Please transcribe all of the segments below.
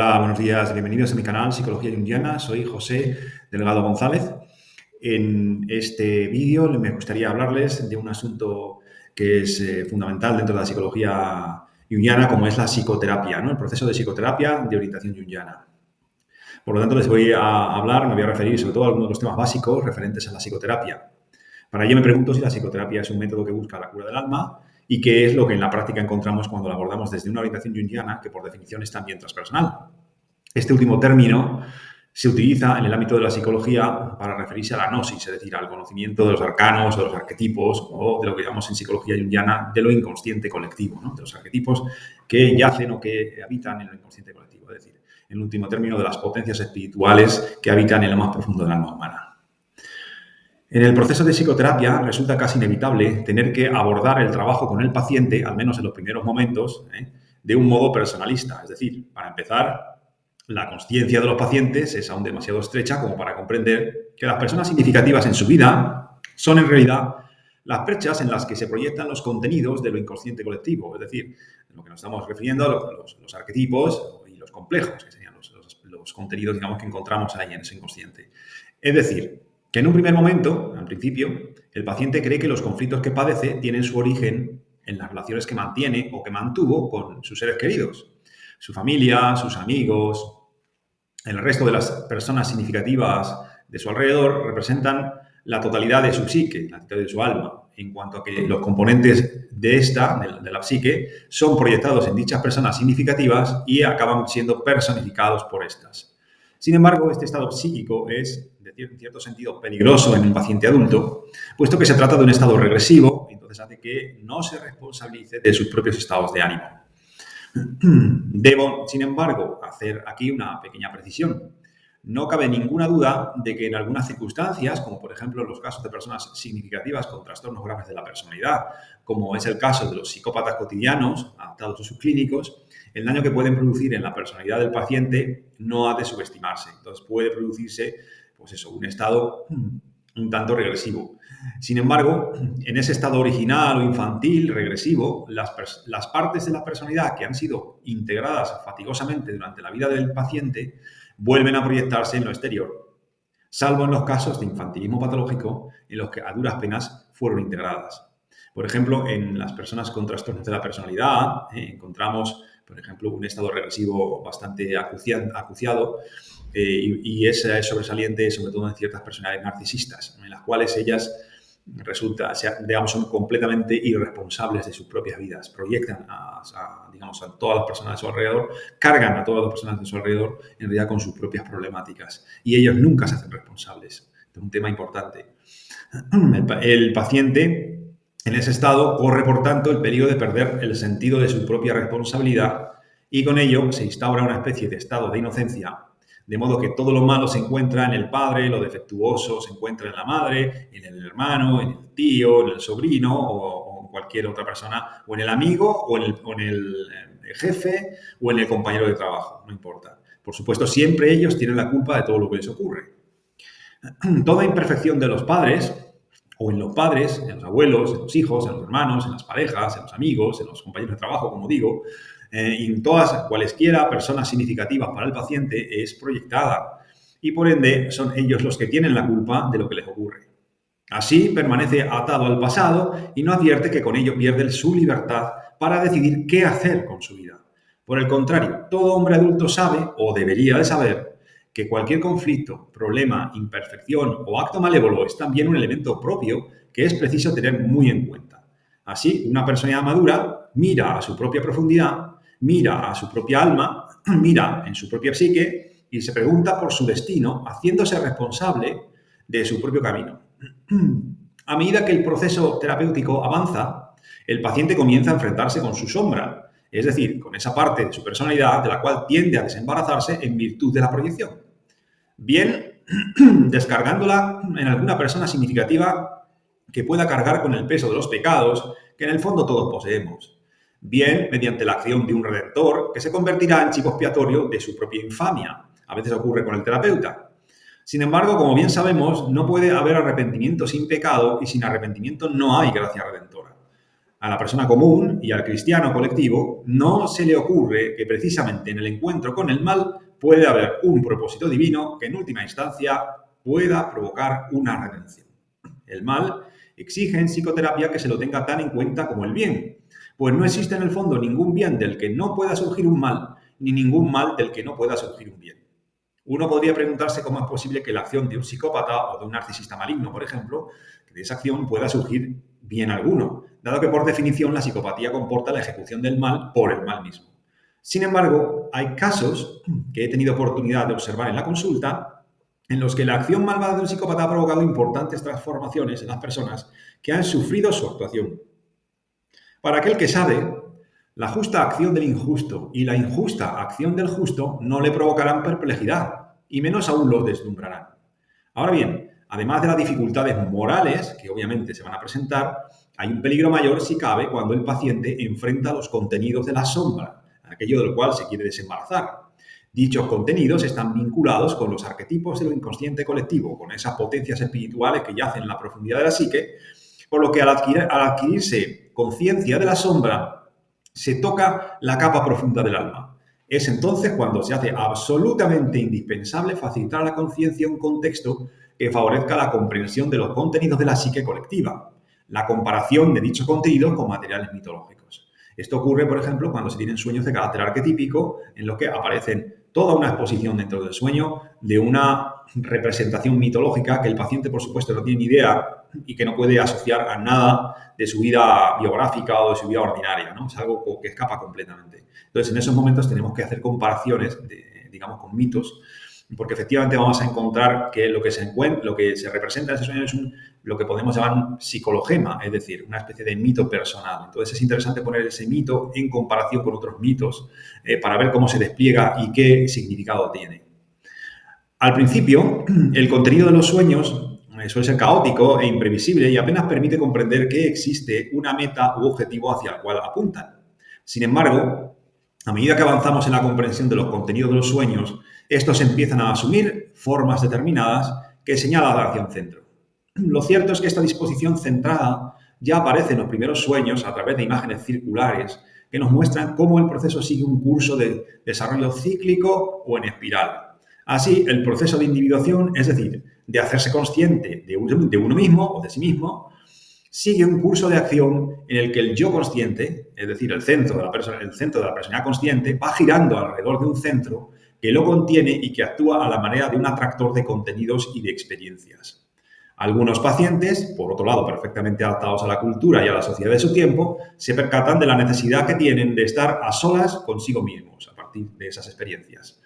Hola, buenos días. Bienvenidos a mi canal Psicología Junguiana. Soy José Delgado González. En este vídeo me gustaría hablarles de un asunto que es fundamental dentro de la psicología junguiana, como es la psicoterapia, ¿no? El proceso de psicoterapia de orientación junguiana. Por lo tanto, les voy a hablar, me voy a referir sobre todo a algunos de los temas básicos referentes a la psicoterapia. Para ello me pregunto si la psicoterapia es un método que busca la cura del alma y qué es lo que en la práctica encontramos cuando la abordamos desde una orientación junguiana, que por definición es también transpersonal. Este último término se utiliza en el ámbito de la psicología para referirse a la gnosis, es decir, al conocimiento de los arcanos, de los arquetipos, o de lo que llamamos en psicología junguiana de lo inconsciente colectivo, ¿no? De los arquetipos que yacen o que habitan en lo inconsciente colectivo, es decir, en último término, de las potencias espirituales que habitan en lo más profundo del alma humana. En el proceso de psicoterapia resulta casi inevitable tener que abordar el trabajo con el paciente, al menos en los primeros momentos, de un modo personalista. Es decir, para empezar, la consciencia de los pacientes es aún demasiado estrecha como para comprender que las personas significativas en su vida son en realidad las brechas en las que se proyectan los contenidos de lo inconsciente colectivo. Es decir, en lo que nos estamos refiriendo a los arquetipos y los complejos, que serían los contenidos, digamos, que encontramos ahí en ese inconsciente. Es decir, que en un primer momento, al principio, el paciente cree que los conflictos que padece tienen su origen en las relaciones que mantiene o que mantuvo con sus seres queridos. Su familia, sus amigos, el resto de las personas significativas de su alrededor representan la totalidad de su psique, la totalidad de su alma, en cuanto a que los componentes de la psique, son proyectados en dichas personas significativas y acaban siendo personificados por estas. Sin embargo, este estado psíquico es, en cierto sentido, peligroso en un paciente adulto, puesto que se trata de un estado regresivo, entonces hace que no se responsabilice de sus propios estados de ánimo. Debo, sin embargo, hacer aquí una pequeña precisión. No cabe ninguna duda de que en algunas circunstancias, como por ejemplo en los casos de personas significativas con trastornos graves de la personalidad, como es el caso de los psicópatas cotidianos adaptados a sus clínicos, el daño que pueden producir en la personalidad del paciente no ha de subestimarse. Entonces puede producirse, pues eso, un estado un tanto regresivo. Sin embargo, en ese estado original o infantil, regresivo, las partes de la personalidad que han sido integradas fatigosamente durante la vida del paciente vuelven a proyectarse en lo exterior, salvo en los casos de infantilismo patológico en los que a duras penas fueron integradas. Por ejemplo, en las personas con trastornos de la personalidad encontramos, por ejemplo, un estado regresivo bastante acuciado y es sobresaliente sobre todo en ciertas personalidades narcisistas, en las cuales ellas son completamente irresponsables de sus propias vidas, proyectan a todas las personas de su alrededor, cargan a todas las personas de su alrededor en realidad con sus propias problemáticas y ellos nunca se hacen responsables. Esto es un tema importante. El paciente en ese estado corre, por tanto, el peligro de perder el sentido de su propia responsabilidad y con ello se instaura una especie de estado de inocencia, de modo que todo lo malo se encuentra en el padre, lo defectuoso se encuentra en la madre, en el hermano, en el tío, en el sobrino o en cualquier otra persona, o en el amigo, o en el jefe, o en el compañero de trabajo, no importa. Por supuesto, siempre ellos tienen la culpa de todo lo que les ocurre. Toda imperfección de los padres, o en los padres, en los abuelos, en los hijos, en los hermanos, en las parejas, en los amigos, en los compañeros de trabajo, como digo, y en todas, cualesquiera personas significativas para el paciente es proyectada y por ende son ellos los que tienen la culpa de lo que les ocurre. Así permanece atado al pasado y no advierte que con ello pierde su libertad para decidir qué hacer con su vida. Por el contrario, todo hombre adulto sabe, o debería de saber, que cualquier conflicto, problema, imperfección o acto malévolo es también un elemento propio que es preciso tener muy en cuenta. Así, una persona madura mira a su propia profundidad, mira a su propia alma, mira en su propia psique y se pregunta por su destino, haciéndose responsable de su propio camino. A medida que el proceso terapéutico avanza, el paciente comienza a enfrentarse con su sombra, es decir, con esa parte de su personalidad de la cual tiende a desembarazarse en virtud de la proyección. Bien, descargándola en alguna persona significativa que pueda cargar con el peso de los pecados que en el fondo todos poseemos. Bien, mediante la acción de un redentor que se convertirá en chivo expiatorio de su propia infamia. A veces ocurre con el terapeuta. Sin embargo, como bien sabemos, no puede haber arrepentimiento sin pecado y sin arrepentimiento no hay gracia redentora. A la persona común y al cristiano colectivo no se le ocurre que precisamente en el encuentro con el mal puede haber un propósito divino que en última instancia pueda provocar una redención. El mal exige en psicoterapia que se lo tenga tan en cuenta como el bien, pues no existe en el fondo ningún bien del que no pueda surgir un mal, ni ningún mal del que no pueda surgir un bien. Uno podría preguntarse cómo es posible que la acción de un psicópata o de un narcisista maligno, por ejemplo, que de esa acción pueda surgir bien alguno, dado que por definición la psicopatía comporta la ejecución del mal por el mal mismo. Sin embargo, hay casos que he tenido oportunidad de observar en la consulta en los que la acción malvada de un psicópata ha provocado importantes transformaciones en las personas que han sufrido su actuación. Para aquel que sabe, la justa acción del injusto y la injusta acción del justo no le provocarán perplejidad, y menos aún los deslumbrarán. Ahora bien, además de las dificultades morales, que obviamente se van a presentar, hay un peligro mayor si cabe cuando el paciente enfrenta los contenidos de la sombra, aquello del cual se quiere desembarazar. Dichos contenidos están vinculados con los arquetipos de lo inconsciente colectivo, con esas potencias espirituales que yacen en la profundidad de la psique, por lo que al adquirirse conciencia de la sombra, se toca la capa profunda del alma. Es entonces cuando se hace absolutamente indispensable facilitar a la conciencia un contexto que favorezca la comprensión de los contenidos de la psique colectiva, la comparación de dichos contenidos con materiales mitológicos. Esto ocurre, por ejemplo, cuando se tienen sueños de carácter arquetípico, en los que aparecen toda una exposición dentro del sueño de una representación mitológica que el paciente, por supuesto, no tiene ni idea y que no puede asociar a nada de su vida biográfica o de su vida ordinaria, ¿no? Es algo que escapa completamente. Entonces, en esos momentos tenemos que hacer comparaciones, digamos, con mitos, porque efectivamente vamos a encontrar que lo que se representa en ese sueño es lo que podemos llamar un psicologema, es decir, una especie de mito personal. Entonces es interesante poner ese mito en comparación con otros mitos para ver cómo se despliega y qué significado tiene. Al principio, el contenido de los sueños suele ser caótico e imprevisible y apenas permite comprender que existe una meta u objetivo hacia el cual apuntan. Sin embargo, a medida que avanzamos en la comprensión de los contenidos de los sueños, estos empiezan a asumir formas determinadas que señalan hacia un centro. Lo cierto es que esta disposición centrada ya aparece en los primeros sueños a través de imágenes circulares que nos muestran cómo el proceso sigue un curso de desarrollo cíclico o en espiral. Así, el proceso de individuación, es decir, de hacerse consciente de uno mismo o de sí mismo, sigue un curso de acción en el que el yo consciente, es decir, el centro de la personalidad consciente, va girando alrededor de un centro que lo contiene y que actúa a la manera de un atractor de contenidos y de experiencias. Algunos pacientes, por otro lado, perfectamente adaptados a la cultura y a la sociedad de su tiempo, se percatan de la necesidad que tienen de estar a solas consigo mismos a partir de esas experiencias.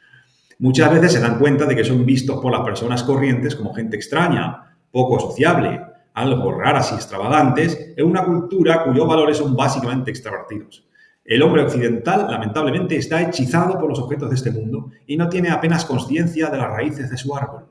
Muchas veces se dan cuenta de que son vistos por las personas corrientes como gente extraña, poco sociable, algo raras y extravagantes, en una cultura cuyos valores son básicamente extravertidos. El hombre occidental, lamentablemente, está hechizado por los objetos de este mundo y no tiene apenas consciencia de las raíces de su árbol.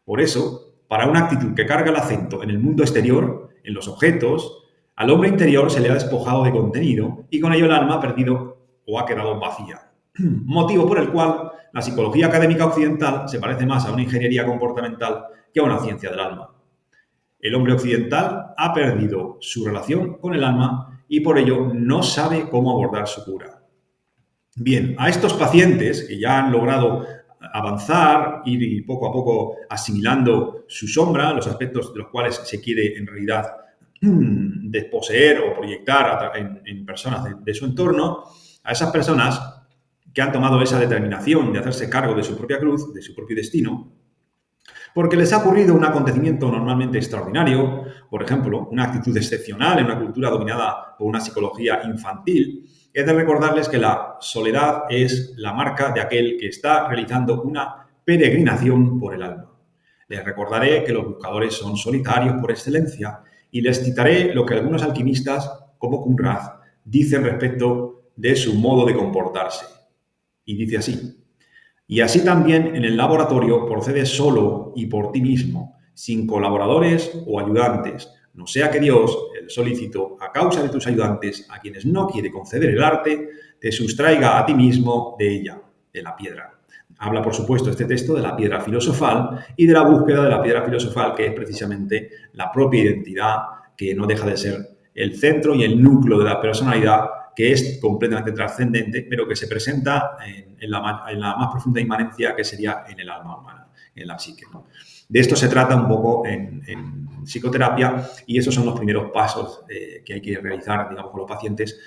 Por eso, para una actitud que carga el acento en el mundo exterior, en los objetos, al hombre interior se le ha despojado de contenido y con ello el alma ha perdido o ha quedado vacía. Motivo por el cual la psicología académica occidental se parece más a una ingeniería comportamental que a una ciencia del alma. El hombre occidental ha perdido su relación con el alma y por ello no sabe cómo abordar su cura. Bien, a estos pacientes que ya han logrado avanzar, ir poco a poco asimilando su sombra, los aspectos de los cuales se quiere en realidad desposeer o proyectar en personas de su entorno, a esas personas que han tomado esa determinación de hacerse cargo de su propia cruz, de su propio destino, porque les ha ocurrido un acontecimiento normalmente extraordinario, por ejemplo, una actitud excepcional en una cultura dominada por una psicología infantil, he de recordarles que la soledad es la marca de aquel que está realizando una peregrinación por el alma. Les recordaré que los buscadores son solitarios por excelencia y les citaré lo que algunos alquimistas, como Kunrad, dicen respecto de su modo de comportarse. Y dice así: y así también en el laboratorio procedes solo y por ti mismo, sin colaboradores o ayudantes, no sea que Dios, el solícito, a causa de tus ayudantes, a quienes no quiere conceder el arte, te sustraiga a ti mismo de ella, de la piedra. Habla, por supuesto, este texto de la piedra filosofal y de la búsqueda de la piedra filosofal, que es precisamente la propia identidad, que no deja de ser el centro y el núcleo de la personalidad, que es completamente trascendente, pero que se presenta en la más profunda inmanencia, que sería en el alma humana, en la psique, ¿no? De esto se trata un poco en psicoterapia, y esos son los primeros pasos que hay que realizar, digamos, con los pacientes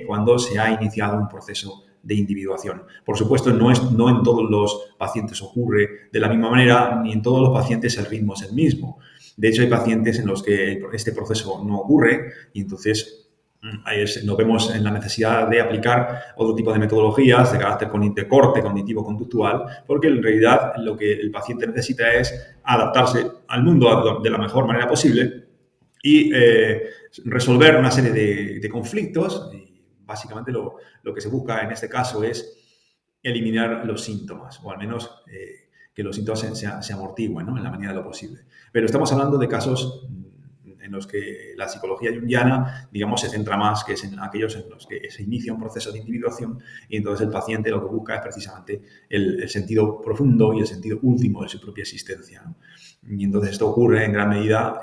cuando se ha iniciado un proceso de individuación. Por supuesto, no en todos los pacientes ocurre de la misma manera, ni en todos los pacientes el ritmo es el mismo. De hecho, hay pacientes en los que este proceso no ocurre y entonces nos vemos en la necesidad de aplicar otro tipo de metodologías de carácter de corte cognitivo-conductual, porque en realidad lo que el paciente necesita es adaptarse al mundo de la mejor manera posible y resolver una serie de conflictos. Y básicamente lo que se busca en este caso es eliminar los síntomas, o al menos que los síntomas se amortigüen, ¿no? En la medida de lo posible. Pero estamos hablando de casos en los que la psicología junguiana, digamos, se centra más, que es en aquellos en los que se inicia un proceso de individuación y entonces el paciente lo que busca es precisamente el sentido profundo y el sentido último de su propia existencia, ¿no? Y entonces esto ocurre en gran medida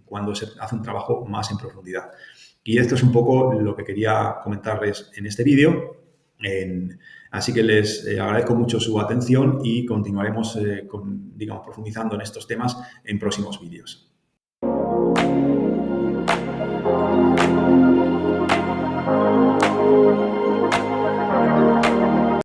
cuando se hace un trabajo más en profundidad. Y esto es un poco lo que quería comentarles en este vídeo. Así que les agradezco mucho su atención y continuaremos digamos, profundizando en estos temas en próximos vídeos.